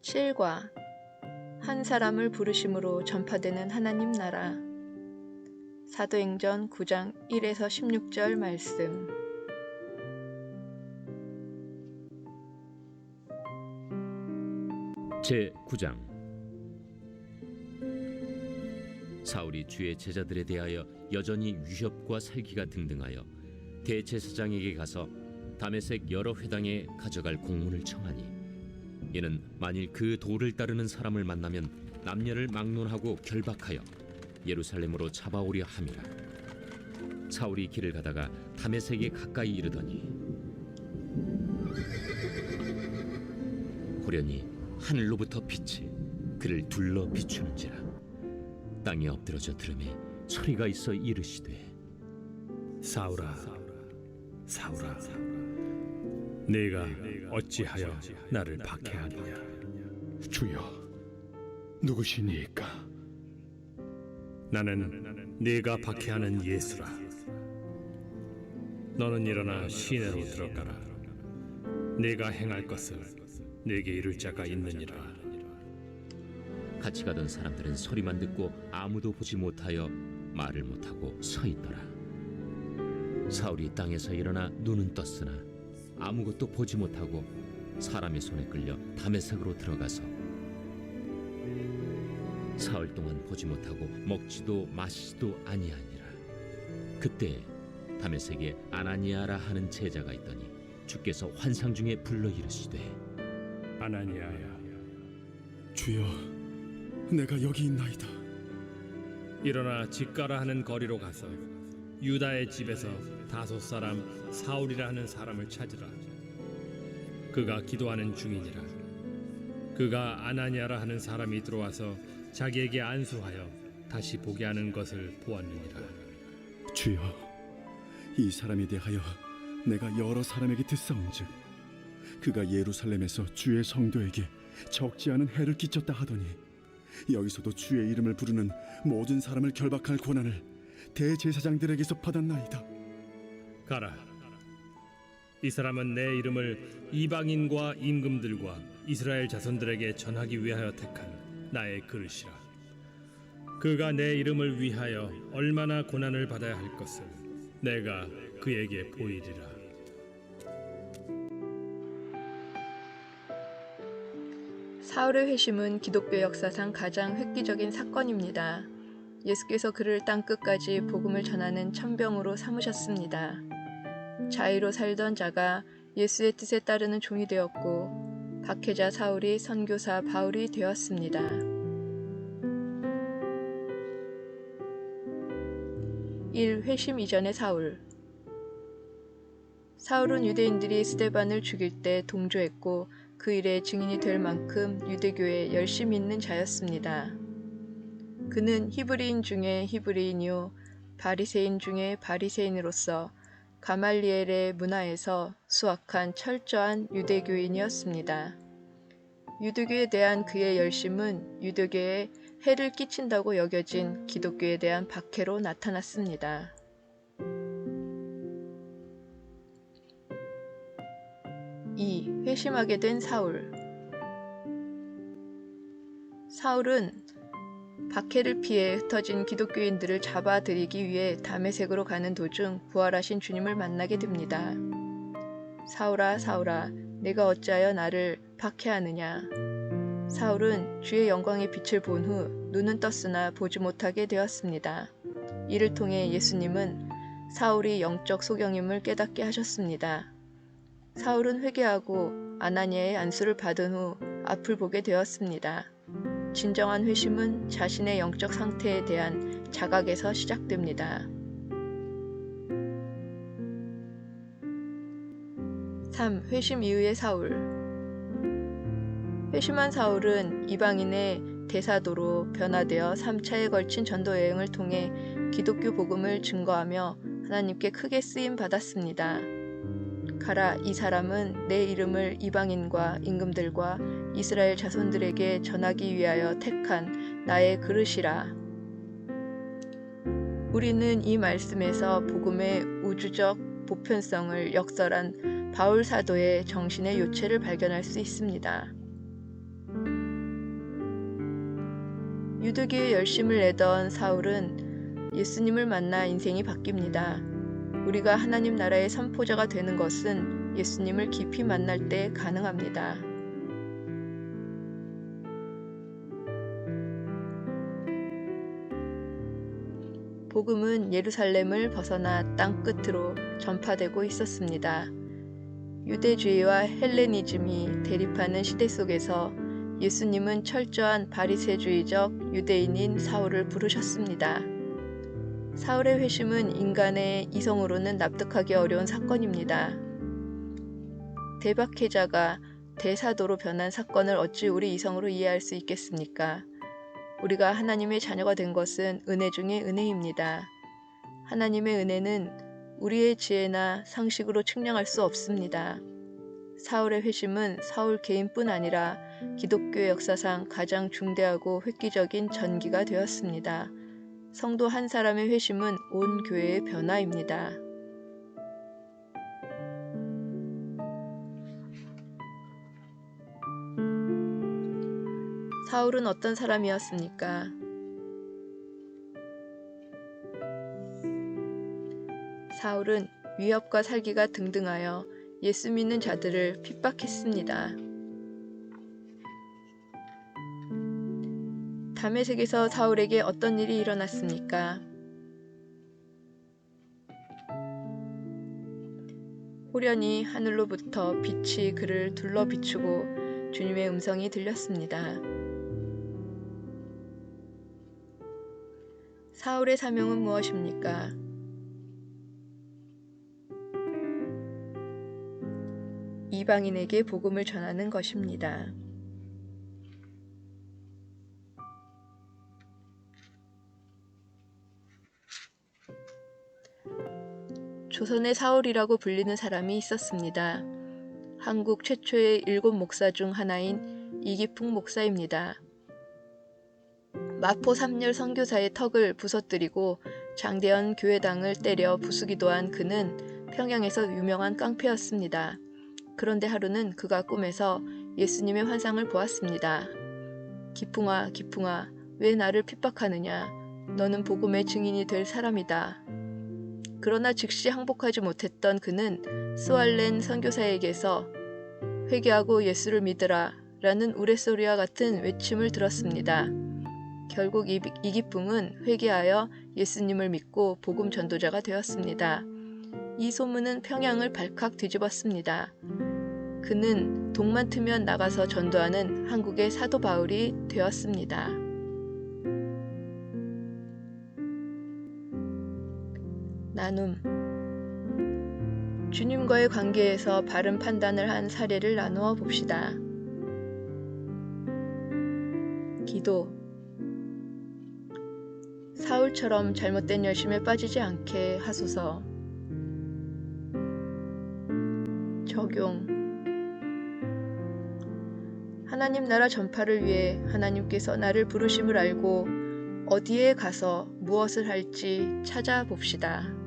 실과 한 사람을 부르심으로 전파되는 하나님 나라. 사도행전 9장 1에서 16절 말씀. 제9장. 사울이 주의 제자들에 대하여 여전히 위협과 살기가 등등하여 대제사장에게 가서 다메섹 여러 회당에 가져갈 공문을 청하니, 이는 만일 그 도를 따르는 사람을 만나면 남녀를 막론하고 결박하여 예루살렘으로 잡아오려 함이라. 사울이 길을 가다가 다메섹에 가까이 이르더니 호련히 하늘로부터 빛이 그를 둘러 비추는지라. 땅에 엎드러져 들으매 소리가 있어 이르시되, 사울아, 사울아, 네가 어찌하여 나를 박해하느냐? 주여, 누구시니까? 나는 네가 박해하는 예수라. 너는 일어나 시내로 들어가라. 네가 행할 것을 네게 이룰 자가 있느니라. 같이 가던 사람들은 소리만 듣고 아무도 보지 못하여 말을 못하고 서 있더라. 사울이 땅에서 일어나 눈은 떴으나 아무것도 보지 못하고 사람의 손에 끌려 다메섹으로 들어가서 사흘 동안 보지 못하고 먹지도 마시지도 아니하니라. 그때 다메섹에 아나니아라 하는 제자가 있더니 주께서 환상 중에 불러 이르시되, 아나니아야, 주여, 내가 여기 있나이다. 일어나 집가라 하는 거리로 가서 유다의 집에서 다소 사람 사울이라 하는 사람을 찾으라. 그가 기도하는 중이니라. 그가 아나니아라 하는 사람이 들어와서 자기에게 안수하여 다시 보게 하는 것을 보았느니라. 주여, 이 사람에 대하여 내가 여러 사람에게 듣사온즉 그가 예루살렘에서 주의 성도에게 적지 않은 해를 끼쳤다 하더니 여기서도 주의 이름을 부르는 모든 사람을 결박할 권한을 대제사장들에게서 받았나이다. 가라. 이 사람은 내 이름을 이방인과 임금들과 이스라엘 자손들에게 전하기 위하여 택한 나의 그릇이라. 그가 내 이름을 위하여 얼마나 고난을 받아야 할 것을 내가 그에게 보이리라. 사울의 회심은 기독교 역사상 가장 획기적인 사건입니다. 예수께서 그를 땅끝까지 복음을 전하는 천병으로 삼으셨습니다. 자의로 살던 자가 예수의 뜻에 따르는 종이 되었고, 박해자 사울이 선교사 바울이 되었습니다. 회심 이전의 사울. 사울은 유대인들이 스데반을 죽일 때 동조했고 그 일의 증인이 될 만큼 유대교에 열심히 있는 자였습니다. 그는 히브리인 중에 히브리인이요 바리새인 중에 바리새인으로서 가말리엘의 문화에서 수확한 철저한 유대교인이었습니다. 유대교에 대한 그의 열심은 유대교에 해를 끼친다고 여겨진 기독교에 대한 박해로 나타났습니다. 회심하게 된 사울. 사울은 박해를 피해 흩어진 기독교인들을 잡아들이기 위해 다메섹으로 가는 도중 부활하신 주님을 만나게 됩니다. 사울아, 사울아, 내가 어찌하여 나를 박해하느냐? 사울은 주의 영광의 빛을 본 후 눈은 떴으나 보지 못하게 되었습니다. 이를 통해 예수님은 사울이 영적 소경임을 깨닫게 하셨습니다. 사울은 회개하고 아나니아의 안수를 받은 후 앞을 보게 되었습니다. 진정한 회심은 자신의 영적 상태에 대한 자각에서 시작됩니다. 3. 회심 이후의 사울. 회심한 사울은 이방인의 대사도로 변화되어 3차에 걸친 전도 여행을 통해 기독교 복음을 증거하며 하나님께 크게 쓰임 받았습니다. 가라, 이 사람은 내 이름을 이방인과 임금들과 이스라엘 자손들에게 전하기 위하여 택한 나의 그릇이라. 우리는 이 말씀에서 복음의 우주적 보편성을 역설한 바울 사도의 정신의 요체를 발견할 수 있습니다. 유대교에 열심을 내던 사울은 예수님을 만나 인생이 바뀝니다. 우리가 하나님 나라의 선포자가 되는 것은 예수님을 깊이 만날 때 가능합니다. 복음은 예루살렘을 벗어나 땅 끝으로 전파되고 있었습니다. 유대주의와 헬레니즘이 대립하는 시대 속에서 예수님은 철저한 바리새주의적 유대인인 사울을 부르셨습니다. 사울의 회심은 인간의 이성으로는 납득하기 어려운 사건입니다. 대박해자가 대사도로 변한 사건을 어찌 우리 이성으로 이해할 수 있겠습니까? 우리가 하나님의 자녀가 된 것은 은혜 중에 은혜입니다. 하나님의 은혜는 우리의 지혜나 상식으로 측량할 수 없습니다. 사울의 회심은 사울 개인뿐 아니라 기독교 역사상 가장 중대하고 획기적인 전기가 되었습니다. 성도 한 사람의 회심은 온 교회의 변화입니다. 사울은 어떤 사람이었습니까? 사울은 위협과 살기가 등등하여 예수 믿는 자들을 핍박했습니다. 다메섹에서 사울에게 어떤 일이 일어났습니까? 호련히 하늘로부터 빛이 그를 둘러 비추고 주님의 음성이 들렸습니다. 사울의 사명은 무엇입니까? 이방인에게 복음을 전하는 것입니다. 조선의 사울이라고 불리는 사람이 있었습니다. 한국 최초의 7 목사 중 하나인 이기풍 목사입니다. 마포 3열 선교사의 턱을 부서뜨리고 장대현 교회당을 때려 부수기도 한 그는 평양에서 유명한 깡패였습니다. 그런데 하루는 그가 꿈에서 예수님의 환상을 보았습니다. 기풍아, 기풍아, 왜 나를 핍박하느냐? 너는 복음의 증인이 될 사람이다. 그러나 즉시 항복하지 못했던 그는 스왈렌 선교사에게서 회개하고 예수를 믿으라 라는 우레소리와 같은 외침을 들었습니다. 결국 이기풍은 회개하여 예수님을 믿고 복음 전도자가 되었습니다. 이 소문은 평양을 발칵 뒤집었습니다. 그는 동만 트면 나가서 전도하는 한국의 사도 바울이 되었습니다. 나눔. 주님과의 관계에서 바른 판단을 한 사례를 나누어 봅시다. 기도. 사울처럼 잘못된 열심에 빠지지 않게 하소서. 적용. 하나님 나라 전파를 위해 하나님께서 나를 부르심을 알고 어디에 가서 무엇을 할지 찾아봅시다.